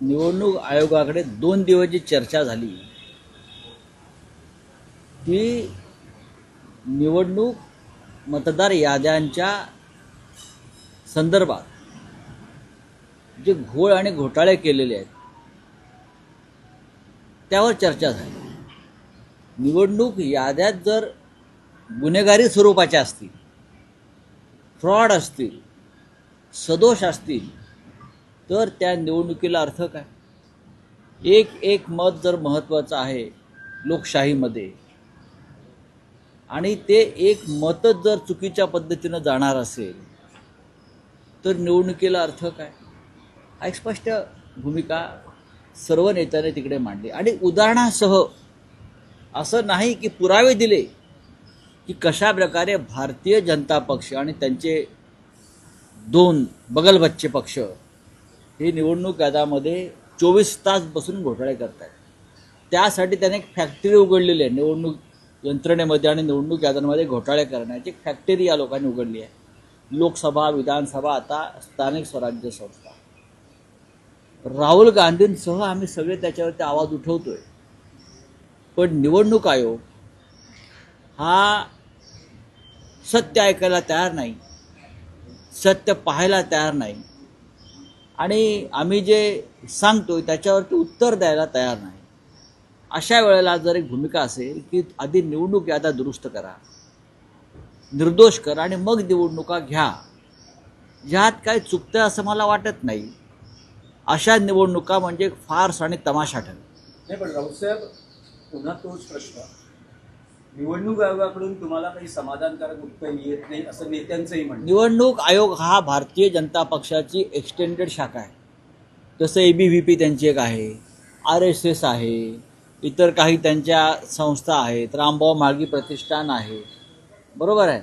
निवडणूक आयोगाकडे 2 दिवस जी चर्चा झाली ती निवडणूक मतदार याद्यांच्या संदर्भात जे घोळ आणि घोटाळे केलेले आहेत त्यावर चर्चा झाली। निवडणूक याद्यात जर गुन्हेगारी स्वरूपाच्या असतील, फ्रॉड असतील, सदोष असतील तर त्या निवडणुकीला अर्थ काय? एक मत जर महत्त्वाचं आहे लोकशाहीमध्ये आणि ते एक मतच जर चुकीच्या पद्धतीनं जाणार असेल तर निवडणुकीला अर्थ काय? हा एक स्पष्ट भूमिका सर्व नेत्यांनी तिकडे मांडली आणि उदाहरणासह असं नाही की पुरावे दिले की कशा प्रकारे भारतीय जनता पक्ष आणि त्यांचे 2 बगलबच्चे पक्ष हे निवडणूक याद्यामध्ये 24 तास बसून घोटाळे करतात। त्यासाठी त्याने एक फॅक्टरी उघडलेली आहे निवडणूक यंत्रणेमध्ये आणि निवडणूक याद्यांमध्ये घोटाळे करण्याची एक फॅक्टरी या लोकांनी उघडली आहे। लोकसभा, विधानसभा, आता स्थानिक स्वराज्य संस्था। राहुल गांधींसह आम्ही सगळे त्याच्यावरती आवाज उठवतोय, पण निवडणूक आयोग हा सत्य ऐकायला तयार नाही, सत्य पाहायला तयार नाही आणि आम्ही जे सांगतोय त्याच्यावरती उत्तर द्यायला तयार नाही। अशा वेळेला जर एक भूमिका असेल की आधी निवडणूक याद्या दुरुस्त करा, निर्दोष करा आणि मग निवडणुका घ्या, ह्यात काय चुकतं असं मला वाटत नाही। अशा निवडणुका म्हणजे फार्स आणि तमाशा ठरेल। नाही, पण राऊतसाहेब पुन्हा तोच प्रश्न, निवडणूक आयोगाकडून तुम्हाला काही समाधानकारक उत्तर येत नाही असं नेत्यांचंही म्हणणं। निवडणूक आयोग हा भारतीय जनता पक्षाची एक्सटेंडेड शाखा आहे। जसं ABVP त्यांची एक आहे, RSS आहे, इतर काही त्यांच्या संस्था आहेत, रामभाऊ म्हाळगी प्रतिष्ठान आहे, बरोबर आहे।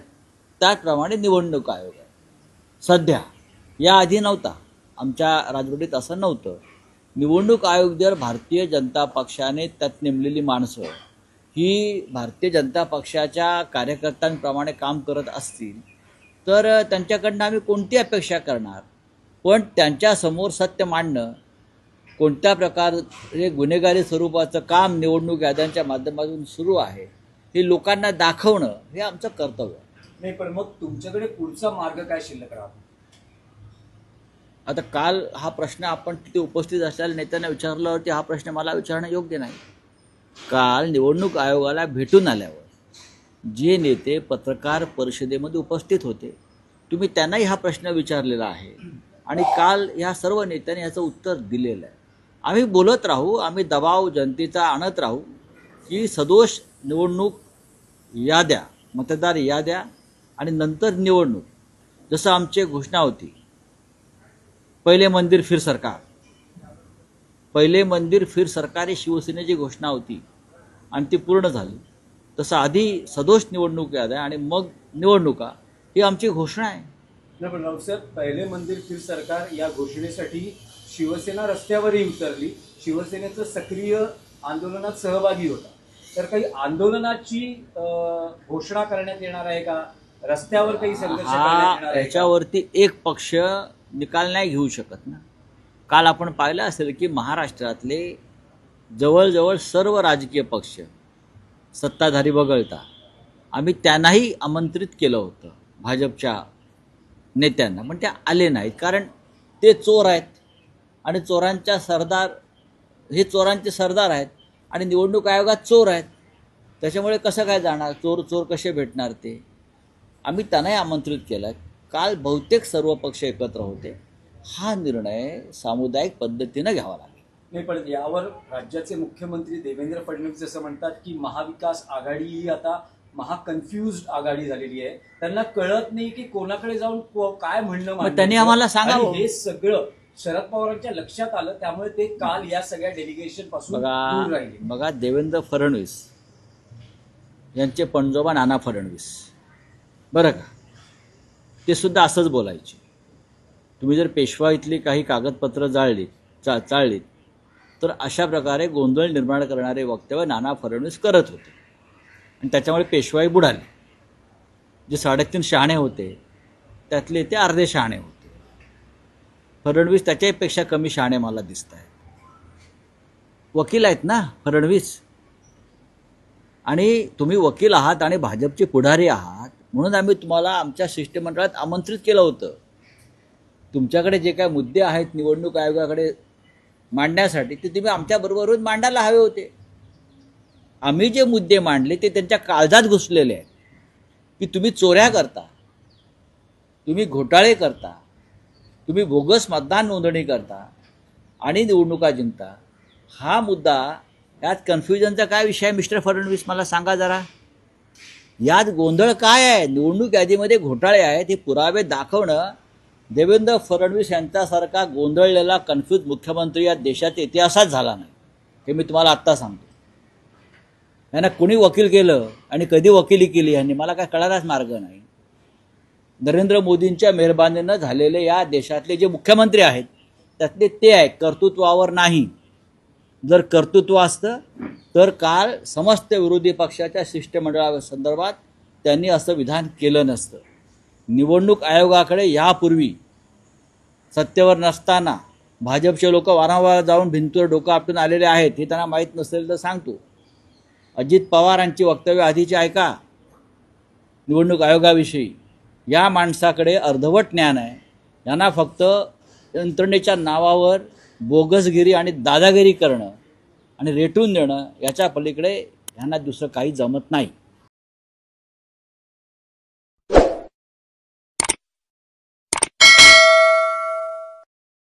त्याचप्रमाणे निवडणूक आयोग आहे सध्या, याआधी नव्हता, आमच्या राजवटीत असं नव्हतं। निवडणूक आयोग जर भारतीय जनता पक्षाने त्यात नेमलेली माणसं ही भारतीय जनता पक्षाच्या कार्यकर्त्यांप्रमाणे काम करत असतील तर त्यांच्याकडनं आम्ही कोणती अपेक्षा करणार? पण त्यांच्यासमोर सत्य मांडणं, कोणत्या प्रकारे गुन्हेगारी स्वरूपाचं काम निवडणूक याद्यांच्या माध्यमातून सुरू आहे हे लोकांना दाखवणं हे आमचं कर्तव्य आहे। नाही, पण मग तुमच्याकडे पुढचा मार्ग काय शिल्लक राहतो? आता काल हा प्रश्न आपण तिथे उपस्थित असलेल्या नेत्यांना विचारल्यावरती हा प्रश्न मला विचारणं योग्य नाही। काल निवडणूक आयोगाला भेटून आल्यावर जे नेते पत्रकार परिषदेमध्ये उपस्थित होते तुम्ही त्यांनाही हा प्रश्न विचारलेला आहे आणि काल ह्या सर्व नेत्यांनी याचं उत्तर दिलेलं आहे। आम्ही बोलत राहू, आम्ही दबाव जनतेचा आणत राहू की सदोष निवडणूक याद्या, मतदार याद्या आणि नंतर निवडणूक, जसं आमची घोषणा होती पहिले मंदिर फिर सरकार, पहिले मंदिर फिर सरकार ही शिवसेनेची घोषणा होती आणि ती पूर्ण झाली, तसं आधी सदोष निवडणूक याद्या आणि मग निवडणुका ही आमची घोषणा आहे। नाही, पण राऊतसाहेब पहिले मंदिर फिर सरकार या घोषणेसाठी शिवसेना रस्त्यावरही उतरली, शिवसेनेचं सक्रिय आंदोलनात सहभागी होता, तर काही आंदोलनाची घोषणा करण्यात येणार आहे का? रस्त्यावर काही संघर्ष करण्यात येणार आहे? याच्यावरती एक पक्ष निकाल नाही घेऊ शकत ना। काल आपण पाहिलं असेल की महाराष्ट्रातले जवळजवळ सर्व राजकीय पक्ष सत्ताधारी वगळता आम्ही त्यांनाही आमंत्रित केलं होतं भाजपच्या नेत्यांना, पण ते आले नाहीत कारण ते चोर आहेत आणि चोरांच्या सरदार हे चोरांचे सरदार आहेत आणि निवडणूक आयोगात चोर आहेत, त्याच्यामुळे कसं काय जाणार, चोर चोर कसे भेटणार ते? आम्ही त्यांनाही आमंत्रित केलं। काल बहुतेक सर्व पक्ष एकत्र होते। हा निर्णय सामुदायिक पद्धतीनं घ्यावा लागेल। नाही, पण यावर राज्याचे मुख्यमंत्री देवेंद्र फडणवीस असं म्हणतात की महाविकास आघाडी ही आता महाकन्फ्युज्ड आघाडी झालेली आहे, त्यांना कळत नाही की कोणाकडे जाऊन काय म्हणणं। त्यांनी आम्हाला सांगावं। हे सगळं शरद पवारांच्या लक्षात आलं, त्यामुळे ते काल या सगळ्या डेलिगेशन पासून दूर राहिले। बघा, देवेंद्र फडणवीस यांचे पणजोबा नाना फडणवीस, बरं का, ते सुद्धा असंच बोलायचे। तुम्ही जर पेशवाईतली काही कागदपत्र चाळलीत तर अशा प्रकारे गोंधळ निर्माण करणारे वक्तव्य नाना फडणवीस करत होते आणि त्याच्यामुळे पेशवाई बुडाली। जे 3.5 शहाणे होते त्यातले ते अर्धे शहाणे होते। फडणवीस त्याच्यापेक्षा कमी शहाणे मला दिसत आहेत। वकील आहेत ना फडणवीस, आणि तुम्ही वकील आहात आणि भाजपचे पुढारी आहात, म्हणून आम्ही तुम्हाला आमच्या शिष्टमंडळात आमंत्रित केलं होतं. तुमच्याकडे जे काय मुद्दे आहेत निवडणूक आयोगाकडे मांडण्यासाठी ते तुम्ही आमच्याबरोबरून मांडायला हवे होते. आम्ही जे मुद्दे मांडले ते त्यांच्या काळजात घुसलेले आहेत की तुम्ही चोऱ्या करता, तुम्ही घोटाळे करता, तुम्ही बोगस मतदान नोंदणी करता आणि निवडणुका जिंकता. हा मुद्दा, यात कन्फ्युजनचा काय विषय आहे मिस्टर फडणवीस, मला सांगा जरा. यात गोंधळ काय आहे? निवडणूक यादीमध्ये घोटाळे आहेत हे पुरावे दाखवणं देवेंद्र फडणवीस यांच्यासारखा गोंधळलेला कन्फ्यूज मुख्यमंत्री या देशाच्या इतिहासात झाला नाही, हे मी तुम्हाला आत्ता सांगतो. यांना कुणी वकील केलं आणि कधी वकिली केली यांनी मला काय कळायलाच मार्ग नाही. नरेंद्र मोदींच्या मेहरबानीनं झालेले या देशातले जे मुख्यमंत्री आहेत त्यातले ते आहे, कर्तृत्वावर नाही. जर कर्तृत्व असतं तर काल समस्त विरोधी पक्षाच्या शिष्टमंडळासंदर्भात त्यांनी असं विधान केलं नसतं. निवडणूक आयोगाकडे यापूर्वी सत्तेवर नसताना भाजपचे लोक वारंवार जाऊन भिंतीवर डोकं आपटून आलेले आहेत. हे त्यांना माहीत नसेल तर सांगतो. अजित पवारांची वक्तव्य आधीची ऐका निवडणूक आयोगाविषयी. या माणसाकडे अर्धवट ज्ञान आहे. यांना फक्त यंत्रणेच्या नावावर बोगसगिरी आणि दादागिरी करणं आणि रेटून देणं याच्या पलीकडे यांना दुसरं काही जमत नाही.